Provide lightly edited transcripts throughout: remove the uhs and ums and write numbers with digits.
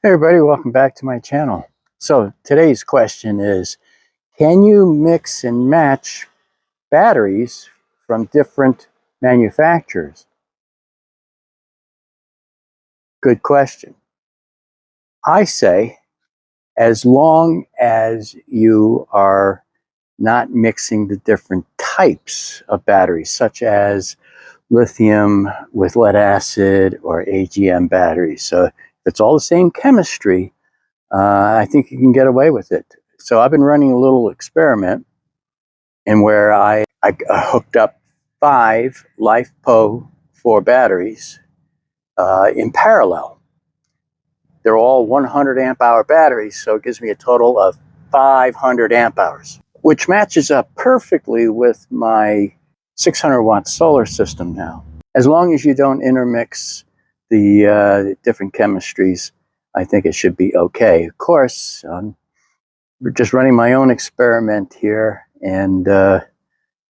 Hey everybody, welcome back to my channel. So today's question is, can you mix and match batteries from different manufacturers? Good question. I say, as long as you are not mixing the different types of batteries, such as lithium with lead acid or AGM batteries. So if it's all the same chemistry, I think you can get away with it. So I've been running a little experiment in where I hooked up 5 LiFePO 4 batteries in parallel. They're all 100 amp hour batteries, so it gives me a total of 500 amp hours, which matches up perfectly with my 600 watt solar system now. As long as you don't intermix the different chemistries, I think it should be okay. Of course, we're just running my own experiment here, and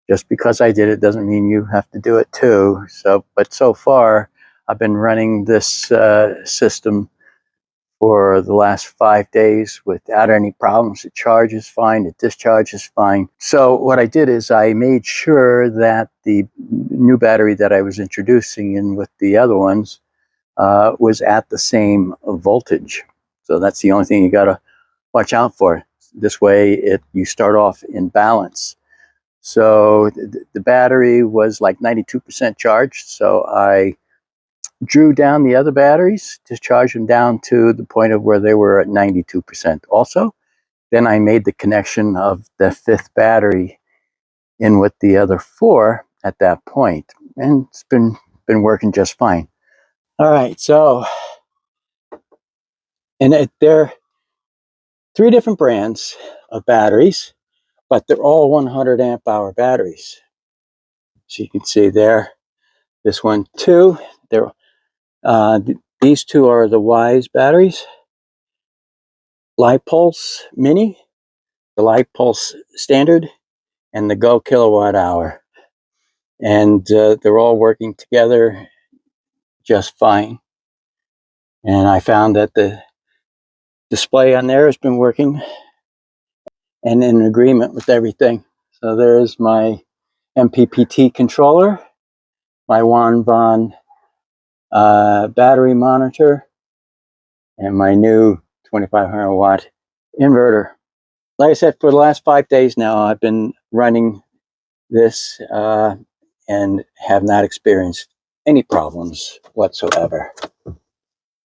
just because I did it doesn't mean you have to do it too. But so far, I've been running this system for the last 5 days without any problems. It charges fine, it discharges fine. So what I did is I made sure that the new battery that I was introducing in with the other ones was at the same voltage. So that's the only thing you got to watch out for. This way you start off in balance. So the battery was like 92% charged. So I drew down the other batteries to charge them down to the point of where they were at 92% also. Then I made the connection of the 5th battery in with the other 4 at that point. And it's been working just fine. All right, so, and there are 3 different brands of batteries, but they're all 100 amp hour batteries. So you can see there, this one too. These 2 are the Wise batteries. Lipuls Mini, the Lipuls Standard, and the Go Kilowatt Hour. And they're all working together just fine. And I found that the display on there has been working and in agreement with everything. So there's my MPPT controller, my WonVon battery monitor, and my new 2500 watt inverter. Like I said, for the last 5 days now, I've been running this and have not experienced any problems whatsoever.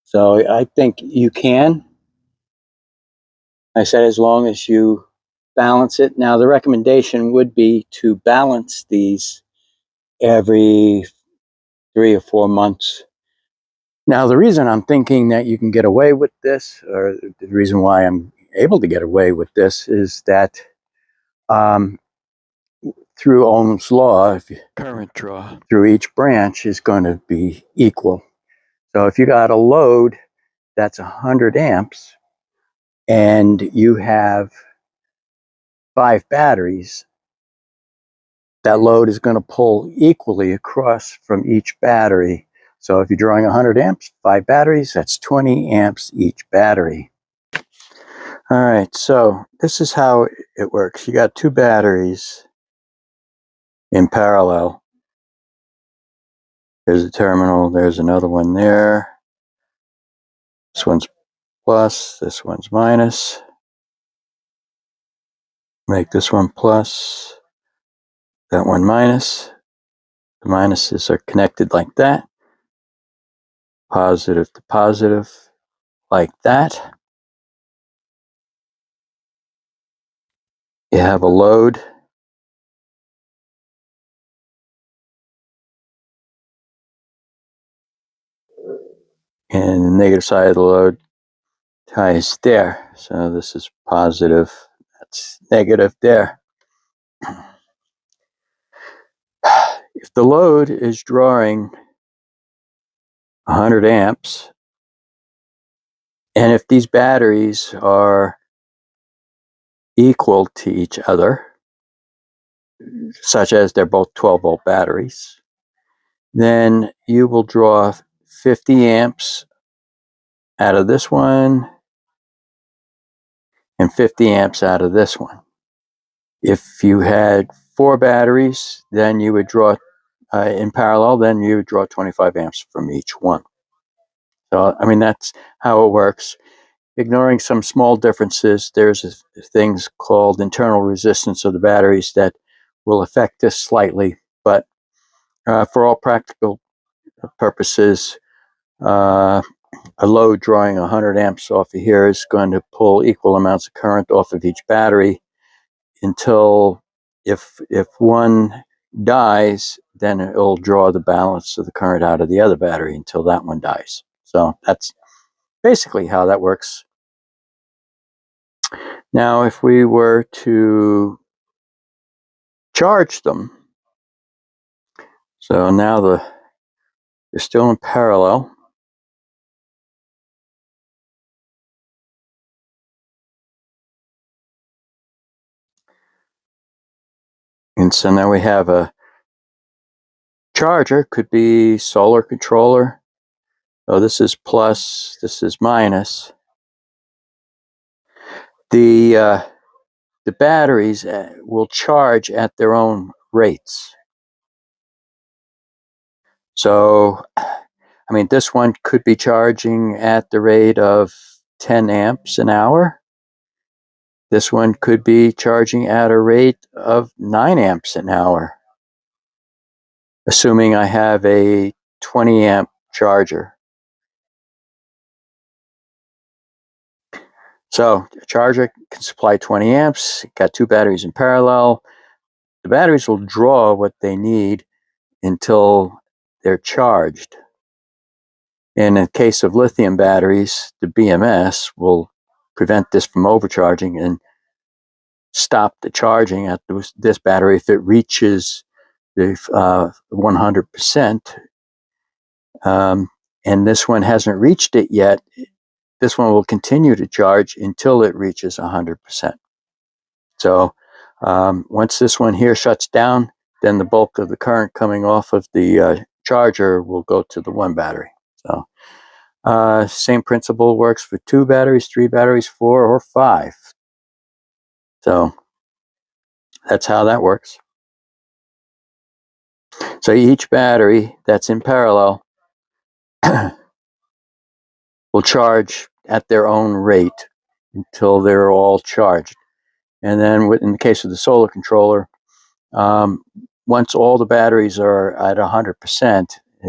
So I think you can. I said, as long as you balance it. Now, the recommendation would be to balance these every 3 or 4 months. Now, the reason I'm thinking that you can get away with this, or the reason why I'm able to get away with this, is that through Ohm's law, if current draw through each branch is going to be equal. So if you got a load that's 100 amps and you have 5 batteries, that load is going to pull equally across from each battery. So if you're drawing 100 amps, 5 batteries, that's 20 amps each battery. All right, so this is how it works. You got 2 batteries in parallel. There's a terminal, there's another one there. This one's plus, this one's minus. Make this one plus, that one minus. The minuses are connected like that. Positive to positive, like that. You have a load. And the negative side of the load ties there. So this is positive, that's negative there. If the load is drawing 100 amps, and if these batteries are equal to each other, such as they're both 12-volt batteries, then you will draw 50 amps out of this one and 50 amps out of this one. If you had 4 batteries, then you would draw in parallel, then you would draw 25 amps from each one. So, I mean, that's how it works. Ignoring some small differences, there's things called internal resistance of the batteries that will affect this slightly, but for all practical purposes, a load drawing 100 amps off of here is going to pull equal amounts of current off of each battery until if one dies, then it'll draw the balance of the current out of the other battery until that one dies. So that's basically how that works. Now, if we were to charge them, so now they're still in parallel. And so now we have a charger, could be solar controller. So this is plus, this is minus. The batteries will charge at their own rates. So, I mean, this one could be charging at the rate of 10 amps an hour. This one could be charging at a rate of 9 amps an hour, assuming I have a 20 amp charger. So a charger can supply 20 amps, got 2 batteries in parallel. The batteries will draw what they need until they're charged. In the case of lithium batteries, the BMS will prevent this from overcharging and stop the charging at this battery if it reaches the 100%. And this one hasn't reached it yet. This one will continue to charge until it reaches 100%. So once this one here shuts down, then the bulk of the current coming off of the charger will go to the one battery. So same principle works for 2 batteries, 3 batteries, 4, or 5. So that's how that works. So each battery that's in parallel will charge at their own rate until they're all charged. And then in the case of the solar controller, once all the batteries are at 100%,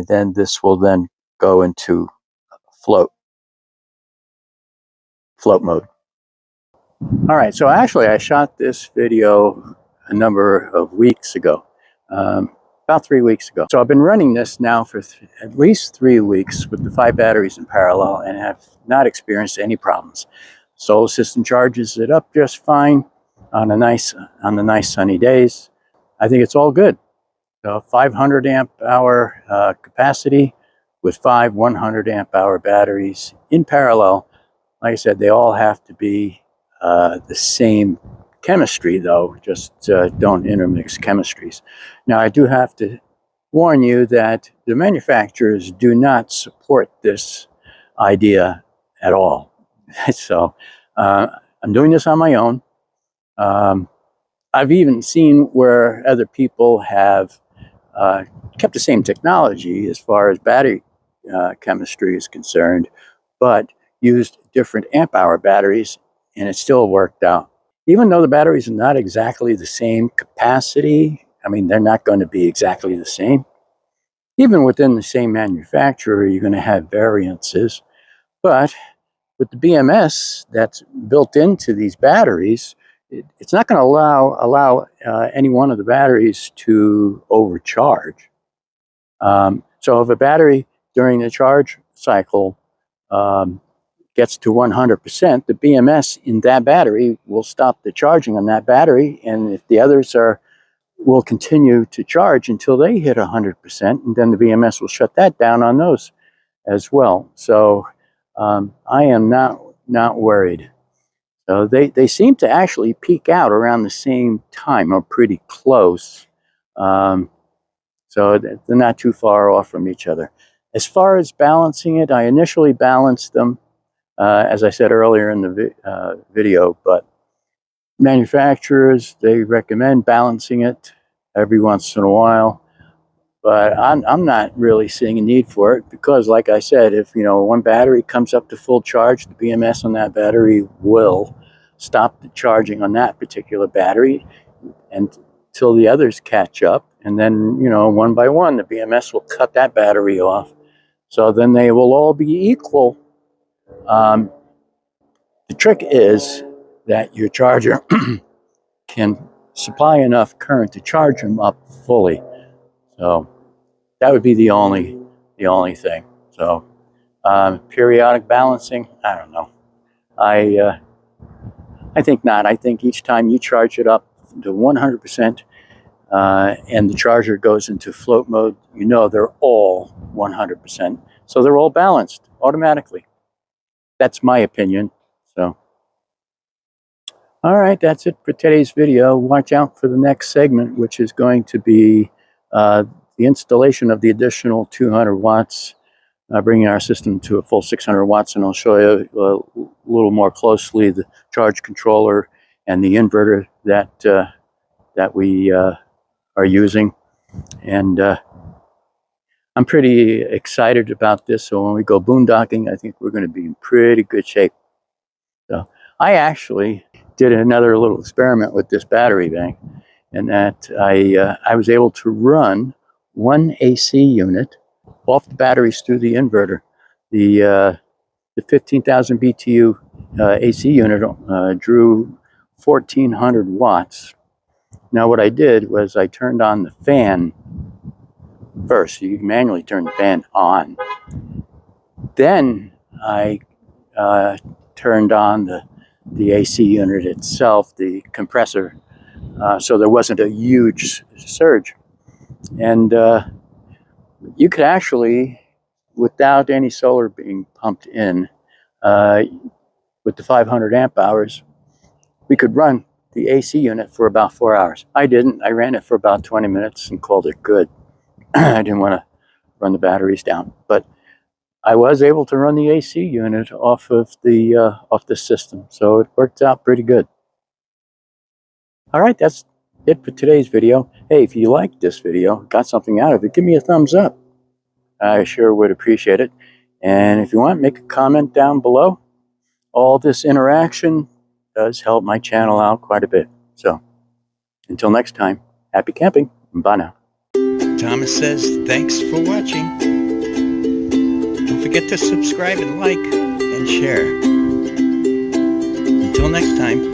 then this will then go into float mode. All right, so actually I shot this video a number of weeks ago, about 3 weeks ago. So I've been running this now for at least 3 weeks with the 5 batteries in parallel and have not experienced any problems. Solar system charges it up just fine on the nice sunny days. I think it's all good. So 500 amp hour capacity with 5 100 amp hour batteries in parallel. Like I said, they all have to be the same chemistry, though, just don't intermix chemistries. Now, I do have to warn you that the manufacturers do not support this idea at all. So I'm doing this on my own. I've even seen where other people have kept the same technology as far as battery chemistry is concerned, but used different amp hour batteries, and it still worked out. Even though the batteries are not exactly the same capacity, I mean, they're not going to be exactly the same. Even within the same manufacturer, you're going to have variances. But with the BMS that's built into these batteries, it's not going to allow any one of the batteries to overcharge. So if a battery during the charge cycle gets to 100%, the BMS in that battery will stop the charging on that battery, and if the others will continue to charge until they hit 100%, and then the BMS will shut that down on those as well. So I am not worried. So they seem to actually peak out around the same time, or pretty close. So they're not too far off from each other. As far as balancing it, I initially balanced them as I said earlier in the video, but manufacturers, they recommend balancing it every once in a while. But I'm not really seeing a need for it because, like I said, if one battery comes up to full charge, the BMS on that battery will stop the charging on that particular battery until the others catch up, and then one by one the BMS will cut that battery off. So then they will all be equal. The trick is that your charger can supply enough current to charge them up fully. So that would be the only thing. So periodic balancing, I don't know. I think not. I think each time you charge it up to 100% and the charger goes into float mode, they're all 100%. So they're all balanced automatically. That's my opinion. So, all right, that's it for today's video. Watch out for the next segment, which is going to be the installation of the additional 200 watts, bringing our system to a full 600 watts, and I'll show you a little more closely the charge controller and the inverter that we are using. And I'm pretty excited about this, so when we go boondocking, I think we're going to be in pretty good shape. So I actually did another little experiment with this battery bank, and that I was able to run one AC unit off the batteries through the inverter. The 15,000 BTU AC unit drew 1,400 watts. Now what I did was I turned on the fan first. You manually turn the fan on. Then I turned on the AC unit itself, the compressor, so there wasn't a huge surge. And you could actually, without any solar being pumped in, with the 500 amp hours, we could run the AC unit for about 4 hours. I didn't. I ran it for about 20 minutes and called it good. I didn't want to run the batteries down, but I was able to run the AC unit off of the system, so it worked out pretty good. All right, that's it for today's video. Hey, if you liked this video, got something out of it, give me a thumbs up. I sure would appreciate it. And if you want, make a comment down below. All this interaction does help my channel out quite a bit. So until next time, happy camping. Bye now. Thomas says thanks for watching. Don't forget to subscribe and like and share. Until next time,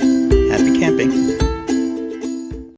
happy camping.